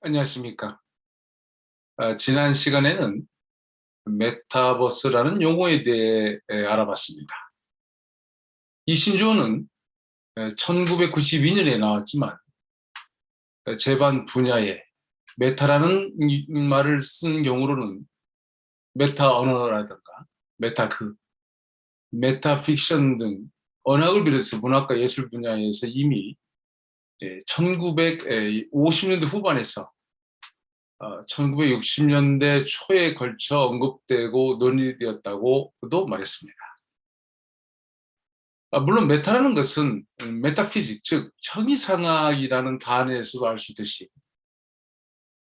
안녕하십니까. 지난 시간에는 메타버스라는 용어에 대해 알아봤습니다. 이 신조어는 1992년에 나왔지만 제반 분야에 메타라는 말을 쓴 경우로는 메타 언어라든가 메타그, 메타픽션 등 언어를 비롯해서 문학과 예술 분야에서 이미 1950년대 후반에서 1960년대 초에 걸쳐 언급되고 논의되었다고도 말했습니다. 물론 메타라는 것은 메타피직, 즉 형이상학이라는 단어에서도 알 수 있듯이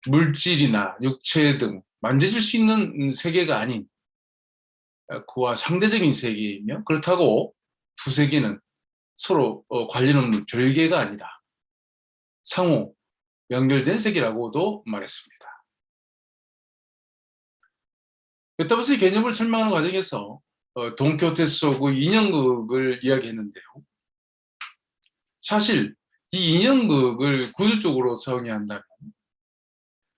물질이나 육체 등 만져질 수 있는 세계가 아닌 그와 상대적인 세계이며, 그렇다고 두 세계는 서로 관련 없는 별개가 아니라 상호 연결된 세계라고도 말했습니다. 메타버스의 개념을 설명하는 과정에서 돈키호테 속의 인형극을 이야기했는데요. 사실 이 인형극을 구조적으로 정의한다면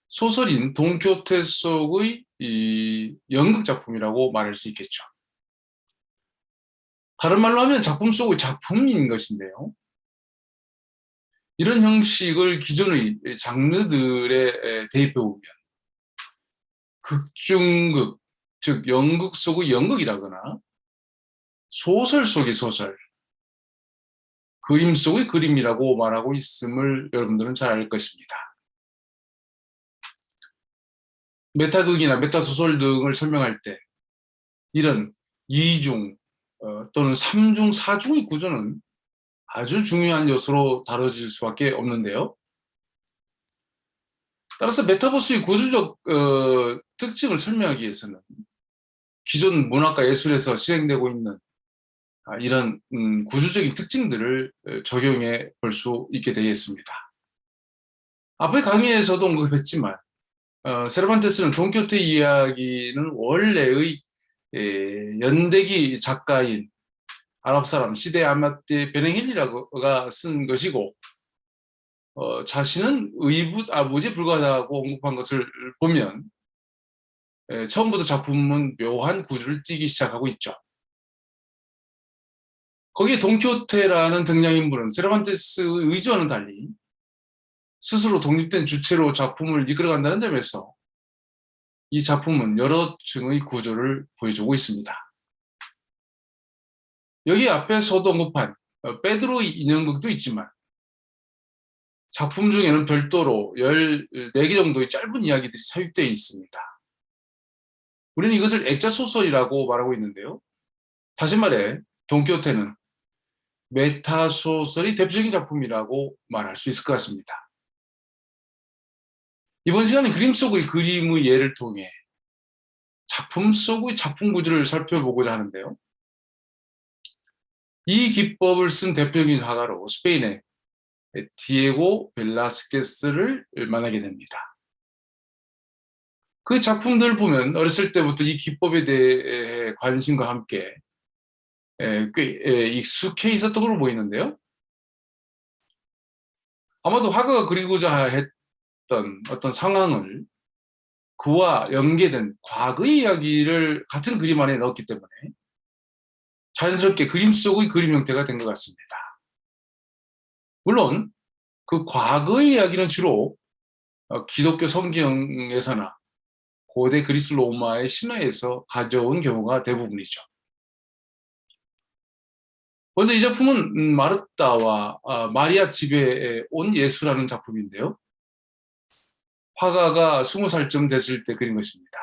소설인 돈키호테 속의 이 연극 작품이라고 말할 수 있겠죠. 다른 말로 하면 작품 속의 작품인 것인데요. 이런 형식을 기존의 장르들에 대입해 보면 극중극, 즉 연극 속의 연극이라거나 소설 속의 소설, 그림 속의 그림이라고 말하고 있음을 여러분들은 잘 알 것입니다. 메타극이나 메타소설 등을 설명할 때 이런 이중 또는 삼중, 사중의 구조는 아주 중요한 요소로 다뤄질 수밖에 없는데요. 따라서 메타버스의 구조적 특징을 설명하기 위해서는 기존 문학과 예술에서 실행되고 있는 이런 구조적인 특징들을 적용해 볼 수 있게 되겠습니다. 앞의 강의에서도 언급했지만 세르반테스는 돈키호테 이야기는 원래의 연대기 작가인 아랍 사람 시데 아마떼 베냉헬리라가 쓴 것이고 자신은 의붓 아버지에 불과하다고 언급한 것을 보면 처음부터 작품은 묘한 구조를 띠기 시작하고 있죠. 거기에 돈키호테라는 등장인물은 세르반테스의 의지와는 달리 스스로 독립된 주체로 작품을 이끌어간다는 점에서 이 작품은 여러 층의 구조를 보여주고 있습니다. 여기 앞에서도 언급한 페드로의 인형극도 있지만 작품 중에는 별도로 14개 정도의 짧은 이야기들이 삽입되어 있습니다. 우리는 이것을 액자소설이라고 말하고 있는데요. 다시 말해 돈키호테는 메타소설이 대표적인 작품이라고 말할 수 있을 것 같습니다. 이번 시간에 그림 속의 그림의 예를 통해 작품 속의 작품 구조를 살펴보고자 하는데요. 이 기법을 쓴 대표적인 화가로 스페인의 디에고 벨라스케스를 만나게 됩니다. 그 작품들을 보면 어렸을 때부터 이 기법에 대해 관심과 함께 꽤 익숙해 있었던 걸로 보이는데요. 아마도 화가가 그리고자 했던 어떤 상황을 그와 연계된 과거의 이야기를 같은 그림 안에 넣었기 때문에 자연스럽게 그림 속의 그림 형태가 된 것 같습니다. 물론 그 과거의 이야기는 주로 기독교 성경에서나 고대 그리스 로마의 신화에서 가져온 경우가 대부분이죠. 먼저 이 작품은 마르타와 마리아 집에 온 예수라는 작품인데요. 화가가 20살쯤 됐을 때 그린 것입니다.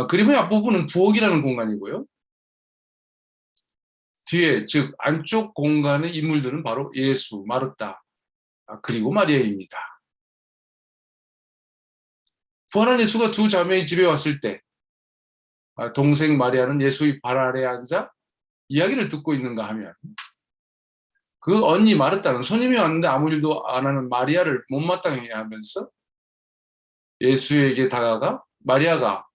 그림의 앞부분은 부엌이라는 공간이고요. 뒤에, 즉 안쪽 공간의 인물들은 바로 예수, 마르타, 그리고 마리아입니다. 부활한 예수가 두 자매의 집에 왔을 때 동생 마리아는 예수의 발 아래에 앉아 이야기를 듣고 있는가 하면 그 언니 마르타는 손님이 왔는데 아무 일도 안 하는 마리아를 못마땅해 하면서 예수에게 다가가 마리아가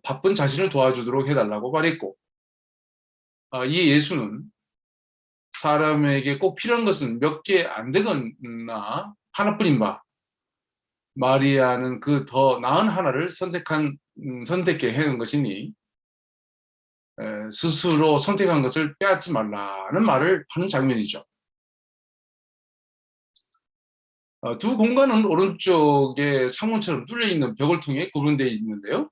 바쁜 자신을 도와주도록 해달라고 말했고, 이 예수는 사람에게 꼭 필요한 것은 몇 개 안 되거나 하나뿐인 바 마리아는 그 더 나은 하나를 선택해 해는 것이니 스스로 선택한 것을 빼앗지 말라는 말을 하는 장면이죠. 두 공간은 오른쪽에 상문처럼 뚫려 있는 벽을 통해 구분되어 있는데요.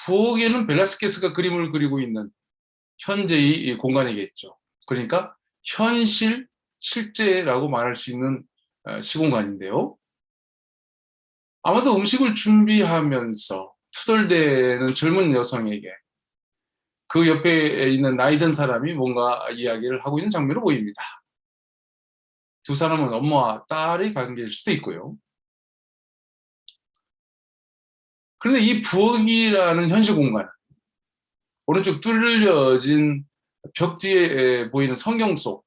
부엌에는 벨라스케스가 그림을 그리고 있는 현재의 공간이겠죠. 그러니까 실제라고 말할 수 있는 시공간인데요. 아마도 음식을 준비하면서 투덜대는 젊은 여성에게 그 옆에 있는 나이 든 사람이 뭔가 이야기를 하고 있는 장면으로 보입니다. 두 사람은 엄마와 딸의 관계일 수도 있고요. 그런데 이 부엌이라는 현실 공간, 오른쪽 뚫려진 벽 뒤에 보이는 성경 속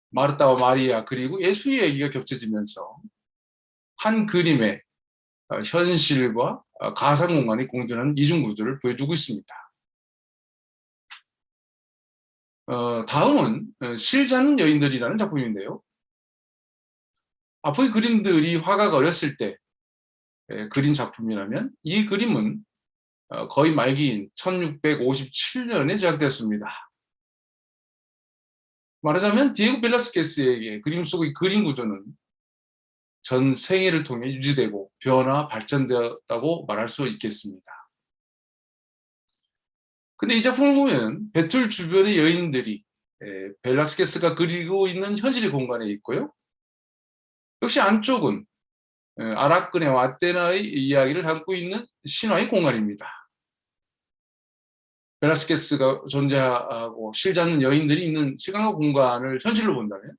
마르다와 마리아 그리고 예수의 얘기가 겹쳐지면서 한 그림의 현실과 가상 공간이 공존하는 이중 구조를 보여주고 있습니다. 다음은 실자는 여인들이라는 작품인데요. 앞의 그림들이 화가가 어렸을 때 그린 작품이라면 이 그림은 거의 말기인 1657년에 제작됐습니다. 말하자면 디에고 벨라스케스에게 그림 속의 그림 구조는 전 생애를 통해 유지되고 변화, 발전되었다고 말할 수 있겠습니다. 근데 이 작품을 보면 배틀 주변의 여인들이 벨라스케스가 그리고 있는 현실의 공간에 있고요. 역시 안쪽은 아라크네와 아테나의 이야기를 담고 있는 신화의 공간입니다. 벨라스케스가 존재하고 실제 않는 여인들이 있는 시간과 공간을 현실로 본다면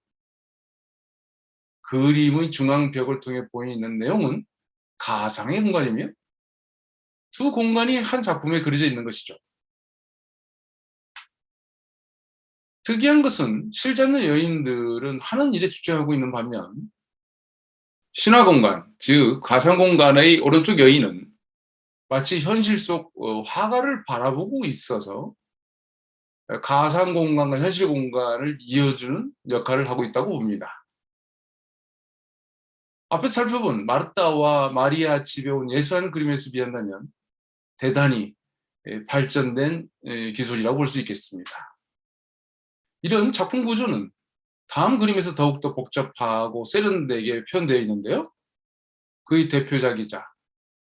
그림의 중앙벽을 통해 보이는 내용은 가상의 공간이며 두 공간이 한 작품에 그려져 있는 것이죠. 특이한 것은 실제 않는 여인들은 하는 일에 집중하고 있는 반면 신화 공간, 즉 가상 공간의 오른쪽 여인은 마치 현실 속 화가를 바라보고 있어서 가상 공간과 현실 공간을 이어주는 역할을 하고 있다고 봅니다. 앞에서 살펴본 마르타와 마리아 집에 온 예수라는 그림에서 비한다면 대단히 발전된 기술이라고 볼 수 있겠습니다. 이런 작품 구조는 다음 그림에서 더욱더 복잡하고 세련되게 표현되어 있는데요. 그의 대표작이자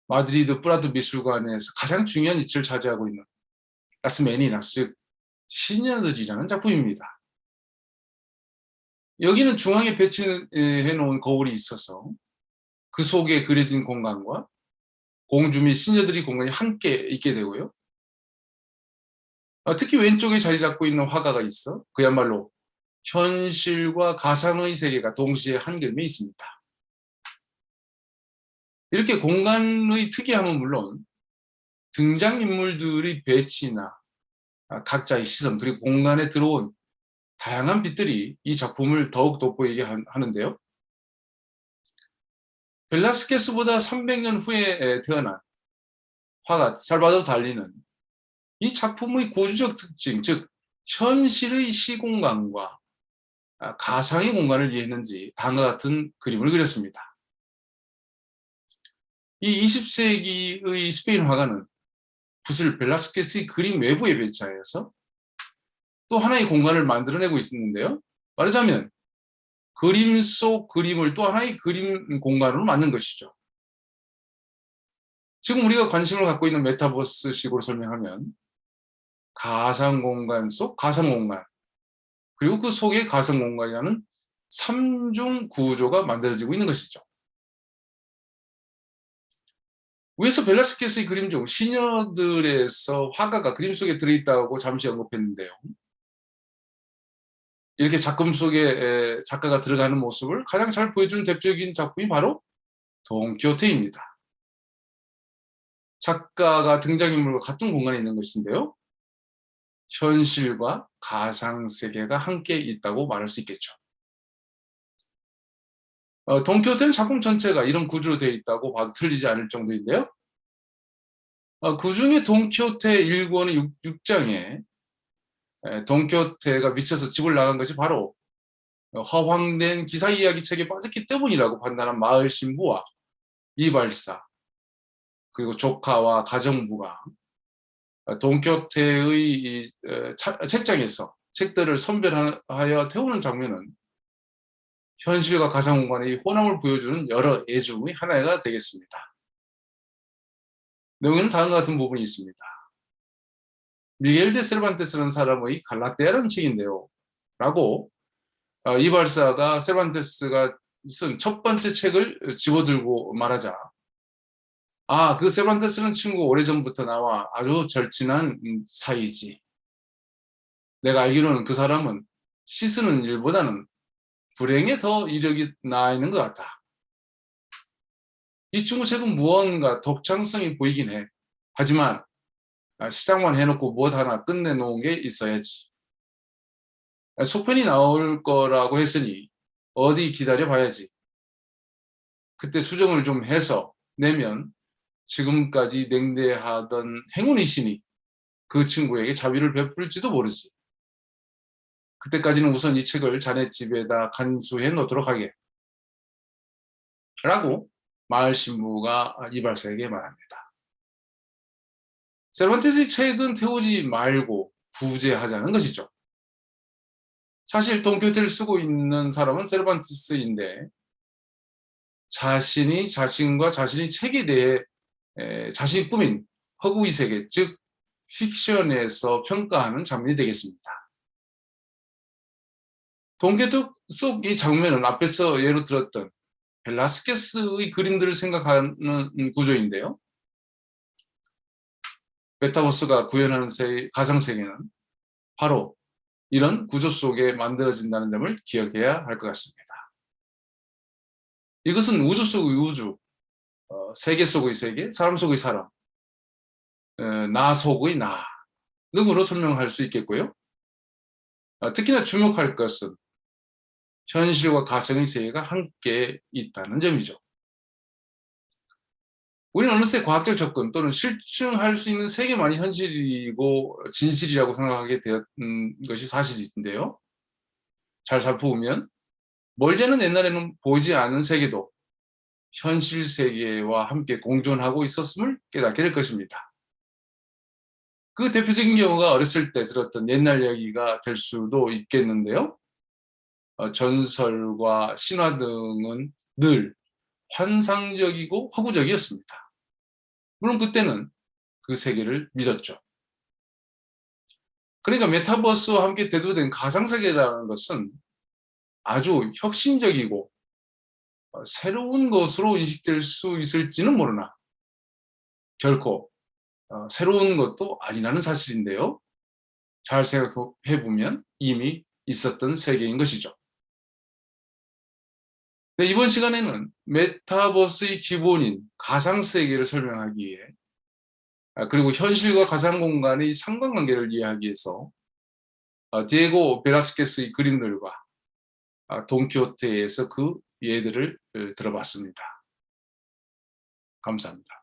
마드리드 프라도 미술관에서 가장 중요한 위치를 차지하고 있는 라스 메니나스, 즉 시녀들이라는 작품입니다. 여기는 중앙에 배치해 놓은 거울이 있어서 그 속에 그려진 공간과 공주 및 시녀들의 공간이 함께 있게 되고요. 특히 왼쪽에 자리 잡고 있는 화가가 있어 그야말로 현실과 가상의 세계가 동시에 한 그림에 있습니다. 이렇게 공간의 특이함은 물론 등장인물들의 배치나 각자의 시선 그리고 공간에 들어온 다양한 빛들이 이 작품을 더욱 돋보이게 하는데요. 벨라스케스보다 300년 후에 태어난 화가 살바도르 달리는 이 작품의 구조적 특징, 즉 현실의 시공간과 가상의 공간을 이해했는지 다음과 같은 그림을 그렸습니다. 이 20세기의 스페인 화가는 붓을 벨라스케스의 그림 외부에 배치하여서 또 하나의 공간을 만들어내고 있는데요. 말하자면 그림 속 그림을 또 하나의 그림 공간으로 만든 것이죠. 지금 우리가 관심을 갖고 있는 메타버스식으로 설명하면 가상 공간 속 가상 공간 그리고 그 속에 가상 공간이라는 3중 구조가 만들어지고 있는 것이죠. 위에서 벨라스케스의 그림 중 시녀들에서 화가가 그림 속에 들어있다고 잠시 언급했는데요. 이렇게 작품 속에 작가가 들어가는 모습을 가장 잘 보여주는 대표적인 작품이 바로 돈키호테입니다. 작가가 등장인물과 같은 공간에 있는 것인데요. 현실과 가상 세계가 함께 있다고 말할 수 있겠죠. 돈키호테는 작품 전체가 이런 구조로 되어 있다고 봐도 틀리지 않을 정도인데요. 그중에 돈키호테 1권의 6장에 돈키호테가 미쳐서 집을 나간 것이 바로 허황된 기사 이야기 책에 빠졌기 때문이라고 판단한 마을 신부와 이발사 그리고 조카와 가정부가 돈키호테의 책장에서 책들을 선별하여 태우는 장면은 현실과 가상공간의 혼합을 보여주는 여러 예 중의 하나가 되겠습니다. 내용에는 다음과 같은 부분이 있습니다. 미겔 데 세르반테스라는 사람의 갈라테아라는 책인데요. 라고 이발사가 세르반테스가 쓴 첫 번째 책을 집어들고 말하자 그 세르반테스는 친구가 오래전부터 나와 아주 절친한 사이지. 내가 알기로는 그 사람은 시 쓰는 일보다는 불행에 더 이력이 나 있는 것 같다. 이 친구 책은 무언가 독창성이 보이긴 해. 하지만 시작만 해놓고 무엇 하나 끝내놓은 게 있어야지. 속편이 나올 거라고 했으니 어디 기다려 봐야지. 그때 수정을 좀 해서 내면 지금까지 냉대하던 행운의 신이 그 친구에게 자비를 베풀지도 모르지. 그때까지는 우선 이 책을 자네 집에다 간수해 놓도록 하게. 라고 마을 신부가 이발사에게 말합니다. 세르반테스의 책은 태우지 말고 구제하자는 것이죠. 사실 돈키호테를 쓰고 있는 사람은 세르반테스인데 자신이 자신과 자신이 책에 대해 자신이 꾸민 허구의 세계, 즉 픽션에서 평가하는 장면이 되겠습니다. 돈키호테 속 이 장면은 앞에서 예로 들었던 벨라스케스의 그림들을 생각하는 구조인데요. 메타버스가 구현하는 가상세계는 바로 이런 구조 속에 만들어진다는 점을 기억해야 할 것 같습니다. 이것은 우주 속의 우주, 세계 속의 세계, 사람 속의 사람, 나 속의 나 등으로 설명할 수 있겠고요. 특히나 주목할 것은 현실과 가상의 세계가 함께 있다는 점이죠. 우리는 어느새 과학적 접근 또는 실증할 수 있는 세계만이 현실이고 진실이라고 생각하게 되었던 것이 사실인데요. 잘 살펴보면 멀지 않은 옛날에는 보이지 않은 세계도 현실 세계와 함께 공존하고 있었음을 깨닫게 될 것입니다. 그 대표적인 경우가 어렸을 때 들었던 옛날 이야기가 될 수도 있겠는데요. 전설과 신화 등은 늘 환상적이고 허구적이었습니다. 물론 그때는 그 세계를 믿었죠. 그러니까 메타버스와 함께 대두된 가상세계라는 것은 아주 혁신적이고 새로운 것으로 인식될 수 있을지는 모르나 결코 새로운 것도 아니라는 사실인데요. 잘 생각해보면 이미 있었던 세계인 것이죠. 네, 이번 시간에는 메타버스의 기본인 가상세계를 설명하기 위해 그리고 현실과 가상공간의 상관관계를 이해하기 위해서 디에고 베라스케스의 그림들과 돈키호테에서 그 예들을 들어봤습니다. 감사합니다.